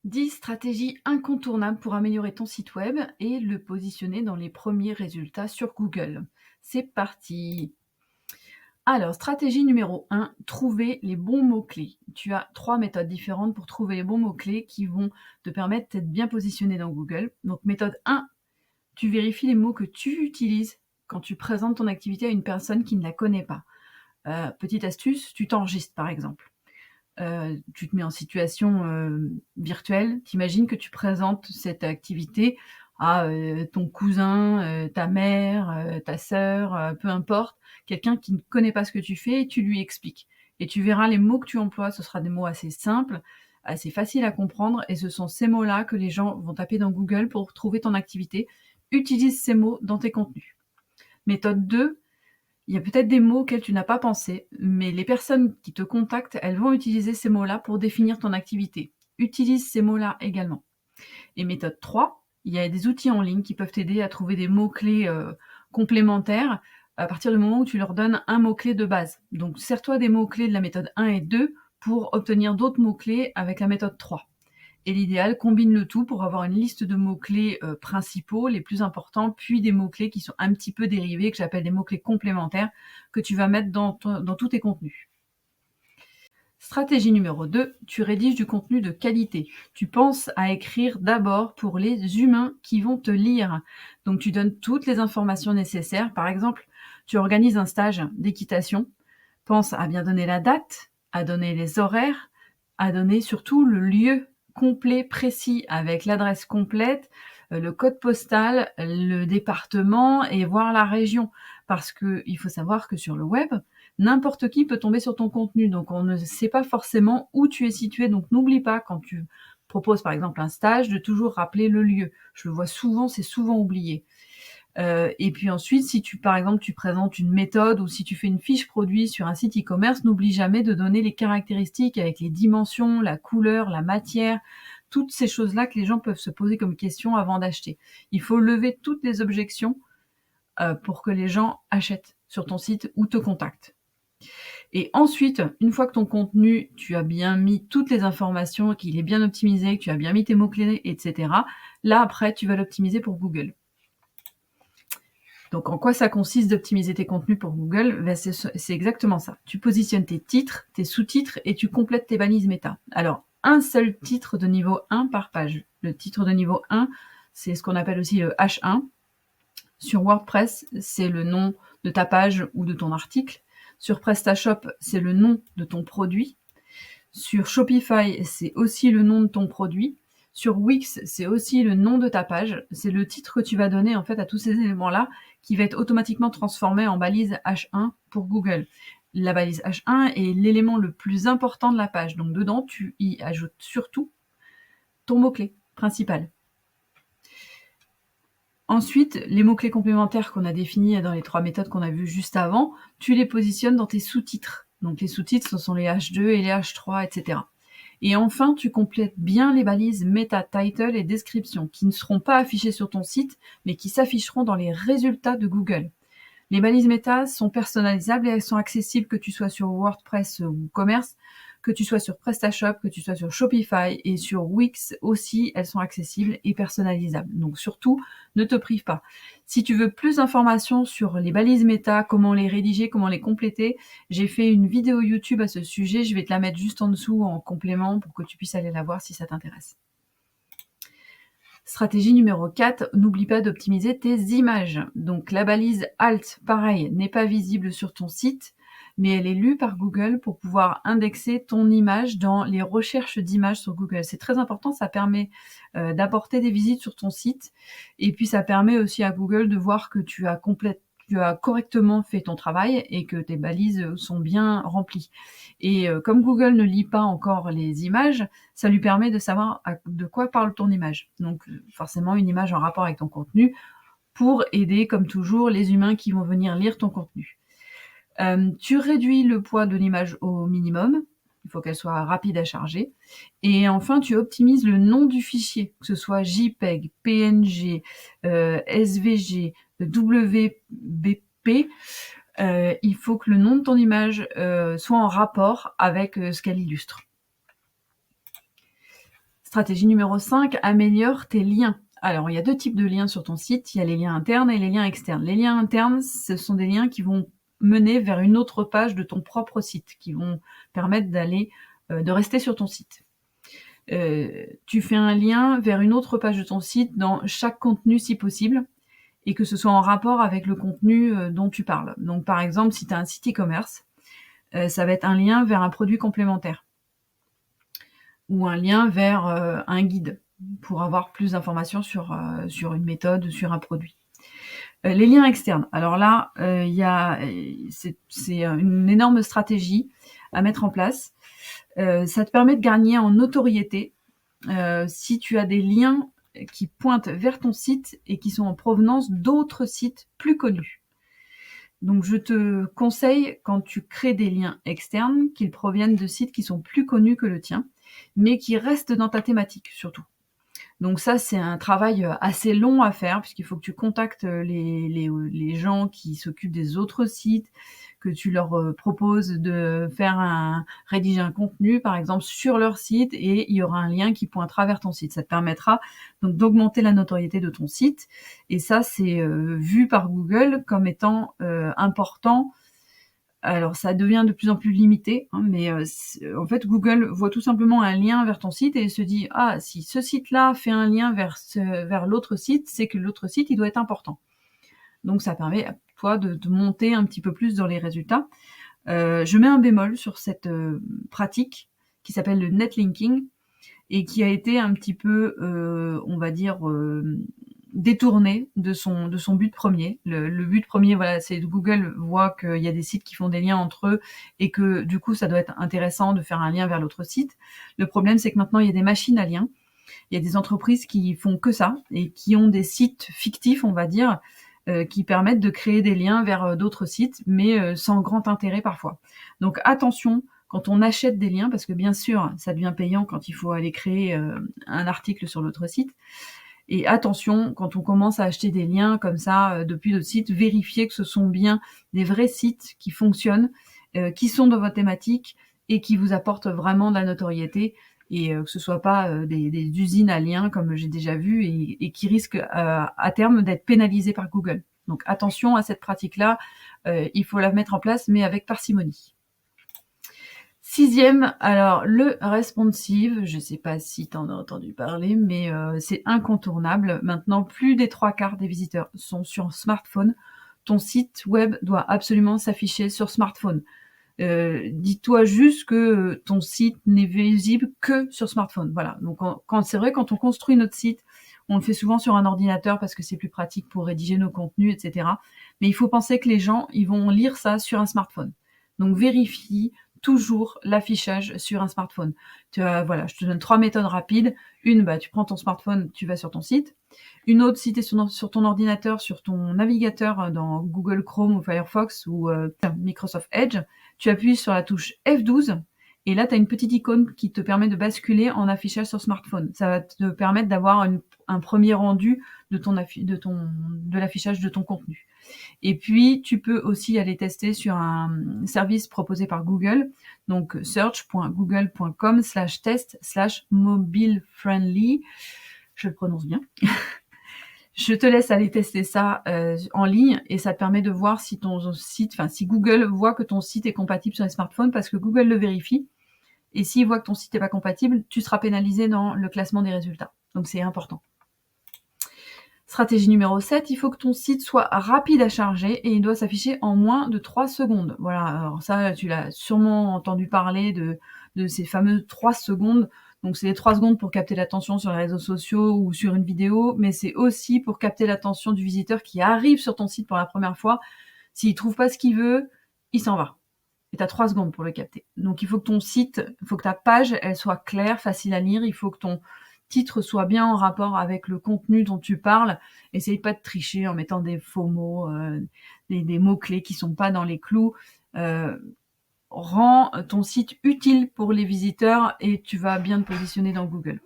10 stratégies incontournables pour améliorer ton site web et le positionner dans les premiers résultats sur Google. C'est parti. Alors, stratégie numéro 1, trouver les bons mots-clés. Tu as 3 méthodes différentes pour trouver les bons mots-clés qui vont te permettre d'être bien positionné dans Google. Donc, méthode 1, tu vérifies les mots que tu utilises quand tu présentes ton activité à une personne qui ne la connaît pas. Petite astuce, tu t'enregistres par exemple. Tu te mets en situation virtuelle. T'imagines que tu présentes cette activité à ton cousin, ta mère, ta sœur, peu importe, quelqu'un qui ne connaît pas ce que tu fais, et tu lui expliques. Et tu verras les mots que tu emploies, ce sera des mots assez simples, assez faciles à comprendre, et ce sont ces mots-là que les gens vont taper dans Google pour trouver ton activité. Utilise ces mots dans tes contenus. Méthode 2, il y a peut-être des mots auxquels tu n'as pas pensé, mais les personnes qui te contactent, elles vont utiliser ces mots-là pour définir ton activité. Utilise ces mots-là également. Et méthode 3, il y a des outils en ligne qui peuvent t'aider à trouver des mots-clés complémentaires à partir du moment où tu leur donnes un mot-clé de base. Donc, sers-toi des mots-clés de la méthode 1 et 2 pour obtenir d'autres mots-clés avec la méthode 3. Et l'idéal, combine le tout pour avoir une liste de mots-clés principaux, les plus importants, puis des mots-clés qui sont un petit peu dérivés, que j'appelle des mots-clés complémentaires, que tu vas mettre dans tous tes contenus. Stratégie numéro 2, tu rédiges du contenu de qualité. Tu penses à écrire d'abord pour les humains qui vont te lire. Donc tu donnes toutes les informations nécessaires. Par exemple, tu organises un stage d'équitation. Pense à bien donner la date, à donner les horaires, à donner surtout le lieu complet, précis, avec l'adresse complète, le code postal, le département et voire la région. Parce qu'il faut savoir que sur le web, n'importe qui peut tomber sur ton contenu. Donc on ne sait pas forcément où tu es situé. Donc n'oublie pas, quand tu proposes par exemple un stage, de toujours rappeler le lieu. Je le vois souvent, c'est souvent oublié. Et puis ensuite, si par exemple, tu présentes une méthode ou si tu fais une fiche produit sur un site e-commerce, n'oublie jamais de donner les caractéristiques avec les dimensions, la couleur, la matière, toutes ces choses-là que les gens peuvent se poser comme question avant d'acheter. Il faut lever toutes les objections pour que les gens achètent sur ton site ou te contactent. Et ensuite, une fois que ton contenu, tu as bien mis toutes les informations, qu'il est bien optimisé, que tu as bien mis tes mots-clés, etc., là, après, tu vas l'optimiser pour Google. Donc, en quoi ça consiste d'optimiser tes contenus pour Google? C'est exactement ça. Tu positionnes tes titres, tes sous-titres et tu complètes tes balises méta. Alors, un seul titre de niveau 1 par page. Le titre de niveau 1, c'est ce qu'on appelle aussi le H1. Sur WordPress, c'est le nom de ta page ou de ton article. Sur PrestaShop, c'est le nom de ton produit. Sur Shopify, c'est aussi le nom de ton produit. Sur Wix, c'est aussi le nom de ta page. C'est le titre que tu vas donner en fait à tous ces éléments-là qui va être automatiquement transformé en balise H1 pour Google. La balise H1 est l'élément le plus important de la page. Donc dedans, tu y ajoutes surtout ton mot-clé principal. Ensuite, les mots-clés complémentaires qu'on a définis dans les 3 méthodes qu'on a vues juste avant, tu les positionnes dans tes sous-titres. Donc les sous-titres, ce sont les H2 et les H3, etc. Et enfin, tu complètes bien les balises meta, title et description, qui ne seront pas affichées sur ton site, mais qui s'afficheront dans les résultats de Google. Les balises méta sont personnalisables et elles sont accessibles que tu sois sur WordPress ou Commerce, que tu sois sur PrestaShop, que tu sois sur Shopify et sur Wix aussi, elles sont accessibles et personnalisables. Donc surtout, ne te prive pas. Si tu veux plus d'informations sur les balises méta, comment les rédiger, comment les compléter, j'ai fait une vidéo YouTube à ce sujet. Je vais te la mettre juste en dessous en complément pour que tu puisses aller la voir si ça t'intéresse. Stratégie numéro 4, n'oublie pas d'optimiser tes images. Donc la balise Alt, pareil, n'est pas visible sur ton site, mais elle est lue par Google pour pouvoir indexer ton image dans les recherches d'images sur Google. C'est très important, ça permet d'apporter des visites sur ton site, et puis ça permet aussi à Google de voir que tu as correctement fait ton travail et que tes balises sont bien remplies. Et comme Google ne lit pas encore les images, ça lui permet de savoir de quoi parle ton image. Donc forcément une image en rapport avec ton contenu pour aider, comme toujours, les humains qui vont venir lire ton contenu. Tu réduis le poids de l'image au minimum. Il faut qu'elle soit rapide à charger. Et enfin, tu optimises le nom du fichier, que ce soit JPEG, PNG, SVG, WBP. Il faut que le nom de ton image soit en rapport avec ce qu'elle illustre. Stratégie numéro 5, améliore tes liens. Alors, il y a 2 types de liens sur ton site. Il y a les liens internes et les liens externes. Les liens internes, ce sont des liens qui vont mener vers une autre page de ton propre site, qui vont permettre de rester sur ton site. Tu fais un lien vers une autre page de ton site dans chaque contenu si possible, et que ce soit en rapport avec le contenu dont tu parles. Donc par exemple, si tu as un site e-commerce, ça va être un lien vers un produit complémentaire, ou un lien vers un guide, pour avoir plus d'informations sur une méthode, sur un produit. Les liens externes, alors là, c'est une énorme stratégie à mettre en place. Ça te permet de gagner en notoriété si tu as des liens qui pointent vers ton site et qui sont en provenance d'autres sites plus connus. Donc je te conseille, quand tu crées des liens externes, qu'ils proviennent de sites qui sont plus connus que le tien, mais qui restent dans ta thématique surtout. Donc ça, c'est un travail assez long à faire, puisqu'il faut que tu contactes les gens qui s'occupent des autres sites, que tu leur proposes de rédiger un contenu, par exemple, sur leur site, et il y aura un lien qui pointera vers ton site. Ça te permettra donc d'augmenter la notoriété de ton site, et ça, c'est vu par Google comme étant important. Alors ça devient de plus en plus limité, hein, mais en fait Google voit tout simplement un lien vers ton site et se dit: «Ah, si ce site-là fait un lien vers l'autre site, c'est que l'autre site, il doit être important». Donc ça permet à toi de monter un petit peu plus dans les résultats. Je mets un bémol sur cette pratique qui s'appelle le netlinking et qui a été un petit peu, on va dire, détourné de son but premier. Le but premier, voilà, c'est Google voit qu'il y a des sites qui font des liens entre eux et que du coup, ça doit être intéressant de faire un lien vers l'autre site. Le problème, c'est que maintenant, il y a des machines à liens. Il y a des entreprises qui font que ça et qui ont des sites fictifs, on va dire, qui permettent de créer des liens vers d'autres sites, mais sans grand intérêt parfois. Donc attention quand on achète des liens, parce que bien sûr, ça devient payant quand il faut aller créer un article sur l'autre site. Et attention, quand on commence à acheter des liens comme ça depuis d'autres sites, vérifiez que ce sont bien des vrais sites qui fonctionnent, qui sont dans votre thématique et qui vous apportent vraiment de la notoriété, et que ce soit pas des usines à liens comme j'ai déjà vu et qui risquent à terme d'être pénalisées par Google. Donc attention à cette pratique-là, il faut la mettre en place, mais avec parcimonie. 6e, alors le responsive, je sais pas si tu en as entendu parler, mais c'est incontournable. Maintenant, plus des 3/4 des visiteurs sont sur smartphone. Ton site web doit absolument s'afficher sur smartphone. Dis-toi juste que ton site n'est visible que sur smartphone. Voilà. Donc c'est vrai, quand on construit notre site, on le fait souvent sur un ordinateur parce que c'est plus pratique pour rédiger nos contenus, etc. Mais il faut penser que les gens, ils vont lire ça sur un smartphone. Donc vérifie toujours l'affichage sur un smartphone. Voilà, je te donne 3 méthodes rapides. Une, tu prends ton smartphone, tu vas sur ton site. Une autre, si tu es sur ton ordinateur, sur ton navigateur dans Google Chrome ou Firefox ou Microsoft Edge, tu appuies sur la touche F12 et là, tu as une petite icône qui te permet de basculer en affichage sur smartphone. Ça va te permettre d'avoir un premier rendu de l'affichage de ton contenu. Et puis, tu peux aussi aller tester sur un service proposé par Google, donc search.google.com/test/mobile-friendly. Je le prononce bien. Je te laisse aller tester ça en ligne et ça te permet de voir si si Google voit que ton site est compatible sur les smartphones, parce que Google le vérifie. Et s'il voit que ton site n'est pas compatible, tu seras pénalisé dans le classement des résultats. Donc c'est important. Stratégie numéro 7, il faut que ton site soit rapide à charger et il doit s'afficher en moins de 3 secondes. Voilà, alors ça, tu l'as sûrement entendu parler de ces fameuses 3 secondes. Donc c'est les 3 secondes pour capter l'attention sur les réseaux sociaux ou sur une vidéo, mais c'est aussi pour capter l'attention du visiteur qui arrive sur ton site pour la première fois. S'il trouve pas ce qu'il veut, il s'en va. Et tu as 3 secondes pour le capter. Donc il faut que ta page, elle soit claire, facile à lire. Il faut que ton titre soit bien en rapport avec le contenu dont tu parles. Essaye pas de tricher en mettant des faux mots, des mots-clés qui sont pas dans les clous. Rends ton site utile pour les visiteurs et tu vas bien te positionner dans Google.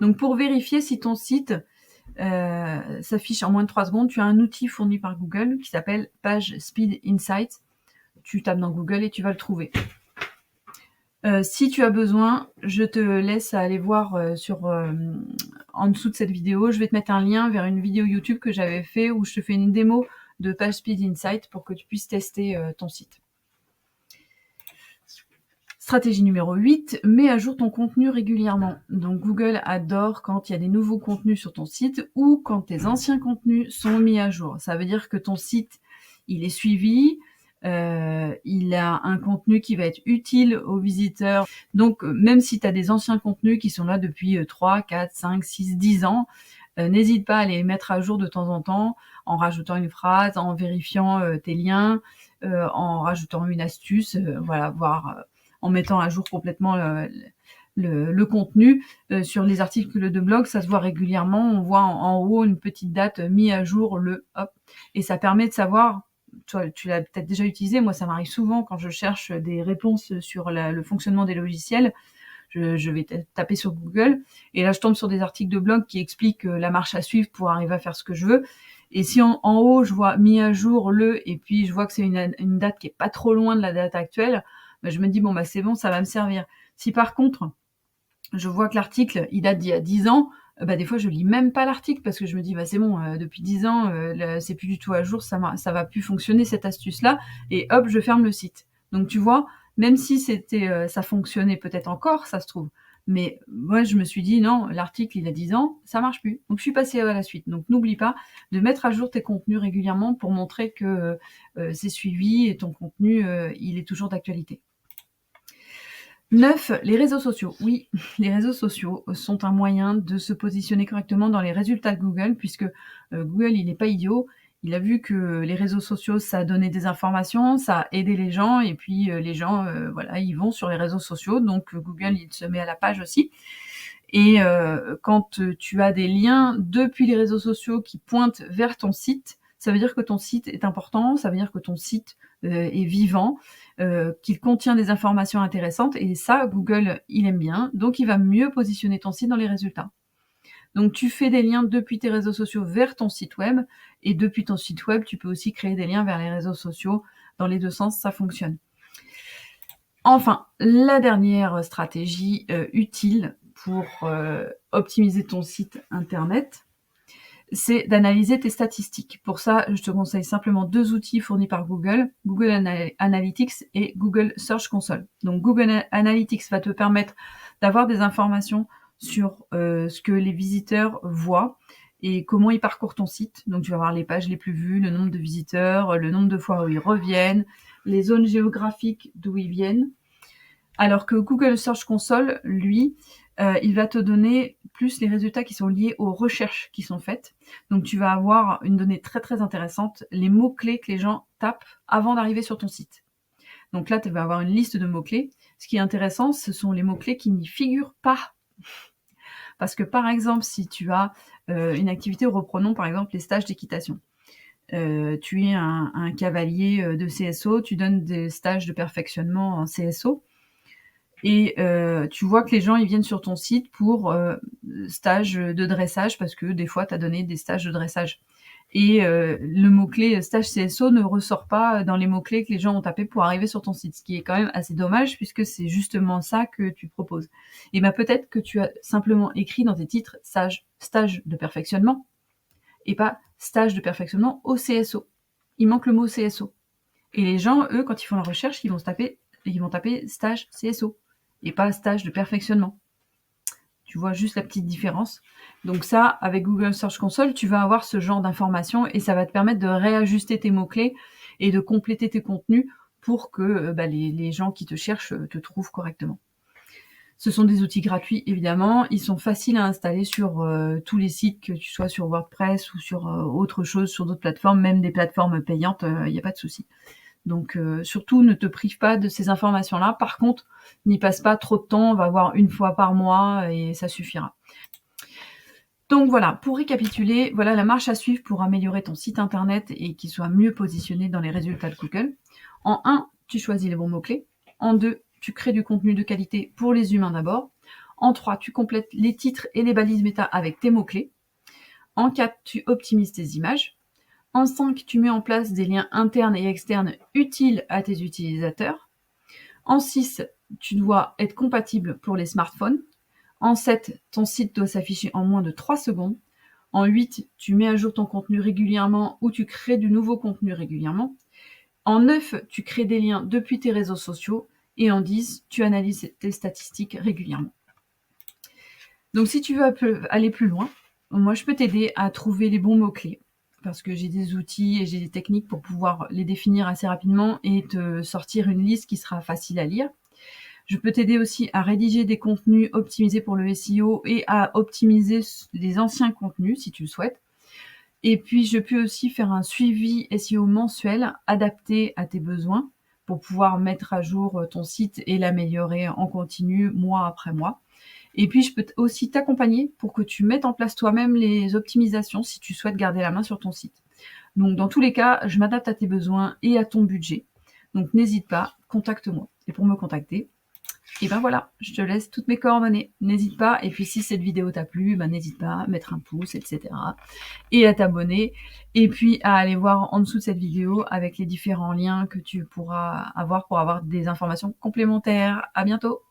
Donc pour vérifier si ton site s'affiche en moins de 3 secondes, tu as un outil fourni par Google qui s'appelle Page Speed Insights. Tu tapes dans Google et tu vas le trouver. Si tu as besoin, je te laisse aller voir en dessous de cette vidéo. Je vais te mettre un lien vers une vidéo YouTube que j'avais fait où je te fais une démo de PageSpeed Insight pour que tu puisses tester ton site. Stratégie numéro 8, mets à jour ton contenu régulièrement. Donc Google adore quand il y a des nouveaux contenus sur ton site ou quand tes anciens contenus sont mis à jour. Ça veut dire que ton site, il est suivi, il a un contenu qui va être utile aux visiteurs. Donc même si tu as des anciens contenus qui sont là depuis 3, 4, 5, 6, 10 ans, n'hésite pas à les mettre à jour de temps en temps en rajoutant une phrase, en vérifiant tes liens, en rajoutant une astuce, voilà, voire en mettant à jour complètement le contenu. Sur les articles de blog, ça se voit régulièrement. On voit en haut une petite date mis à jour, et ça permet de savoir. Toi, tu l'as peut-être déjà utilisé. Moi, ça m'arrive souvent quand je cherche des réponses sur le fonctionnement des logiciels. Je vais taper sur Google et là, je tombe sur des articles de blog qui expliquent la marche à suivre pour arriver à faire ce que je veux. Et si en haut, je vois mis à jour et puis je vois que c'est une date qui est pas trop loin de la date actuelle, je me dis, bon, c'est bon, ça va me servir. Si par contre, je vois que l'article, il date d'il y a 10 ans, des fois, je lis même pas l'article parce que je me dis, c'est bon, depuis 10 ans, c'est plus du tout à jour, ça va plus fonctionner, cette astuce-là, et hop, je ferme le site. Donc, tu vois, même si ça fonctionnait peut-être encore, ça se trouve, mais moi, je me suis dit, non, l'article, il a 10 ans, ça marche plus. Donc, je suis passée à la suite. Donc, n'oublie pas de mettre à jour tes contenus régulièrement pour montrer que c'est suivi et ton contenu, il est toujours d'actualité. 9. Les réseaux sociaux. Oui, les réseaux sociaux sont un moyen de se positionner correctement dans les résultats de Google, puisque Google, il n'est pas idiot. Il a vu que les réseaux sociaux, ça donnait des informations, ça a aidé les gens, et puis les gens, ils vont sur les réseaux sociaux, donc Google, il se met à la page aussi. Et quand tu as des liens depuis les réseaux sociaux qui pointent vers ton site, ça veut dire que ton site est important, ça veut dire que ton site est vivant, qu'il contient des informations intéressantes, et ça, Google, il aime bien, donc il va mieux positionner ton site dans les résultats. Donc tu fais des liens depuis tes réseaux sociaux vers ton site web, et depuis ton site web, tu peux aussi créer des liens vers les réseaux sociaux. Dans les deux sens, ça fonctionne. Enfin, la dernière stratégie utile pour optimiser ton site internet, c'est d'analyser tes statistiques. Pour ça, je te conseille simplement 2 outils fournis par Google, Google Analytics et Google Search Console. Donc Google Analytics va te permettre d'avoir des informations sur ce que les visiteurs voient et comment ils parcourent ton site. Donc tu vas voir les pages les plus vues, le nombre de visiteurs, le nombre de fois où ils reviennent, les zones géographiques d'où ils viennent. Alors que Google Search Console, lui, il va te donner plus les résultats qui sont liés aux recherches qui sont faites. Donc tu vas avoir une donnée très très intéressante, les mots-clés que les gens tapent avant d'arriver sur ton site. Donc là, tu vas avoir une liste de mots-clés. Ce qui est intéressant, ce sont les mots-clés qui n'y figurent pas. Parce que par exemple, si tu as une activité, reprenons par exemple les stages d'équitation. Tu es un cavalier de CSO, tu donnes des stages de perfectionnement en CSO. Et tu vois que les gens, ils viennent sur ton site pour stage de dressage, parce que des fois, tu as donné des stages de dressage. Et le mot-clé stage CSO ne ressort pas dans les mots-clés que les gens ont tapés pour arriver sur ton site, ce qui est quand même assez dommage, puisque c'est justement ça que tu proposes. Et peut-être que tu as simplement écrit dans tes titres stage de perfectionnement, et pas stage de perfectionnement au CSO. Il manque le mot CSO. Et les gens, eux, quand ils font la recherche, ils vont taper stage CSO et pas stage de perfectionnement. Tu vois juste la petite différence. Donc ça, avec Google Search Console, tu vas avoir ce genre d'informations et ça va te permettre de réajuster tes mots-clés et de compléter tes contenus pour que les gens qui te cherchent te trouvent correctement. Ce sont des outils gratuits, évidemment. Ils sont faciles à installer sur tous les sites, que tu sois sur WordPress ou sur autre chose, sur d'autres plateformes, même des plateformes payantes, il n'y a pas de souci. Donc surtout, ne te prive pas de ces informations-là. Par contre, n'y passe pas trop de temps, on va voir 1 fois par mois et ça suffira. Donc voilà, pour récapituler, voilà la marche à suivre pour améliorer ton site internet et qu'il soit mieux positionné dans les résultats de Google. En 1, tu choisis les bons mots-clés. En 2, tu crées du contenu de qualité pour les humains d'abord. En 3, tu complètes les titres et les balises méta avec tes mots-clés. En 4, tu optimises tes images. En 5, tu mets en place des liens internes et externes utiles à tes utilisateurs. En 6, tu dois être compatible pour les smartphones. En 7, ton site doit s'afficher en moins de 3 secondes. En 8, tu mets à jour ton contenu régulièrement ou tu crées du nouveau contenu régulièrement. En 9, tu crées des liens depuis tes réseaux sociaux. Et en 10, tu analyses tes statistiques régulièrement. Donc si tu veux aller plus loin, moi je peux t'aider à trouver les bons mots-clés parce que j'ai des outils et j'ai des techniques pour pouvoir les définir assez rapidement et te sortir une liste qui sera facile à lire. Je peux t'aider aussi à rédiger des contenus optimisés pour le SEO et à optimiser les anciens contenus si tu le souhaites. Et puis, je peux aussi faire un suivi SEO mensuel adapté à tes besoins pour pouvoir mettre à jour ton site et l'améliorer en continu mois après mois. Et puis, je peux aussi t'accompagner pour que tu mettes en place toi-même les optimisations si tu souhaites garder la main sur ton site. Donc, dans tous les cas, je m'adapte à tes besoins et à ton budget. Donc, n'hésite pas, contacte-moi. Et pour me contacter, et ben voilà, je te laisse toutes mes coordonnées. N'hésite pas. Et puis, si cette vidéo t'a plu, ben n'hésite pas à mettre un pouce, etc. Et à t'abonner. Et puis, à aller voir en dessous de cette vidéo avec les différents liens que tu pourras avoir pour avoir des informations complémentaires. À bientôt!